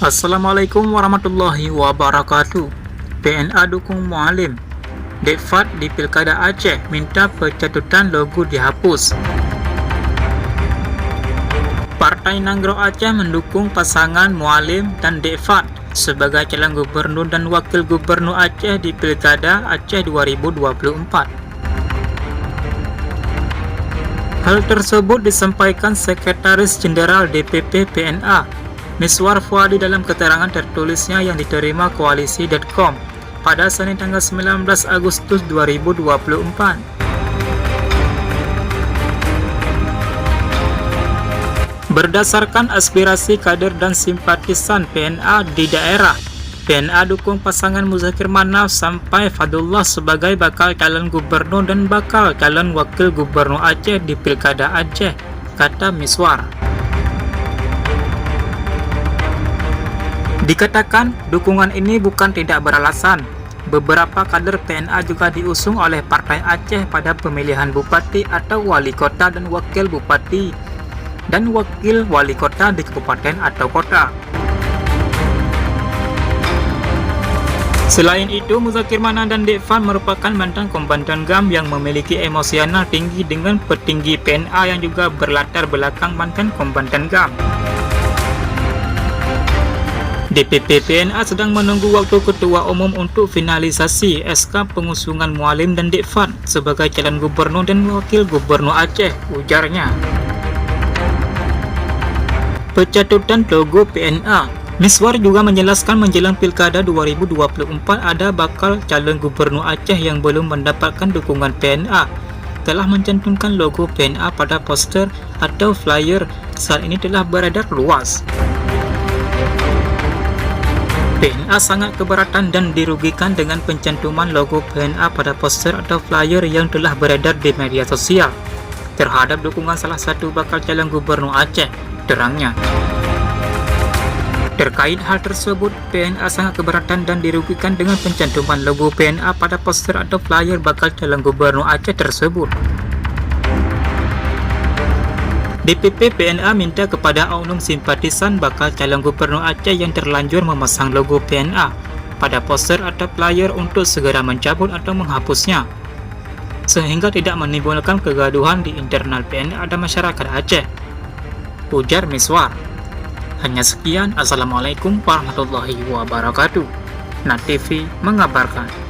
Assalamualaikum warahmatullahi wabarakatuh. PNA dukung Mualim. Dekfat di Pilkada Aceh minta pencatutan logo dihapus. Partai Nanggro Aceh mendukung pasangan Mualim dan Dekfat sebagai calon gubernur dan wakil gubernur Aceh di Pilkada Aceh 2024. Hal tersebut disampaikan Sekretaris Jenderal DPP PNA Miswar Fuadi dalam keterangan tertulisnya yang diterima Koalisi.com pada Senin tanggal 19 Agustus 2024. Berdasarkan aspirasi kader dan simpatisan PNA di daerah, PNA dukung pasangan Muzakir Manaf sampai Fadullah sebagai bakal calon gubernur dan bakal calon wakil gubernur Aceh di Pilkada Aceh, kata Miswar. Dikatakan, dukungan ini bukan tidak beralasan. Beberapa kader PNA juga diusung oleh Partai Aceh pada pemilihan bupati atau wali kota dan wakil bupati dan wakil wali kota di kabupaten atau kota. Selain itu, Muzakir Manaf dan Dekfat merupakan mantan kombatan GAM yang memiliki emosional tinggi dengan petinggi PNA yang juga berlatar belakang mantan kombatan GAM. DPP PNA sedang menunggu waktu Ketua Umum untuk finalisasi SK pengusungan Mualim dan Dekfat sebagai calon gubernur dan wakil gubernur Aceh, ujarnya. Pencatutan logo PNA. Miswar juga menjelaskan menjelang Pilkada 2024 ada bakal calon gubernur Aceh yang belum mendapatkan dukungan PNA telah mencantumkan logo PNA pada poster atau flyer saat ini telah beredar luas. PNA sangat keberatan dan dirugikan dengan pencantuman logo PNA pada poster atau flyer yang telah beredar di media sosial terhadap dukungan salah satu bakal calon gubernur Aceh, terangnya. Terkait hal tersebut, PNA sangat keberatan dan dirugikan dengan pencantuman logo PNA pada poster atau flyer bakal calon gubernur Aceh tersebut. DPP PNA minta kepada oknum simpatisan bakal calon gubernur Aceh yang terlanjur memasang logo PNA pada poster atau flyer untuk segera mencabut atau menghapusnya, sehingga tidak menimbulkan kegaduhan di internal PNA dan masyarakat Aceh, ujar Miswar. Hanya sekian, Assalamualaikum warahmatullahi wabarakatuh. NAT TV mengabarkan.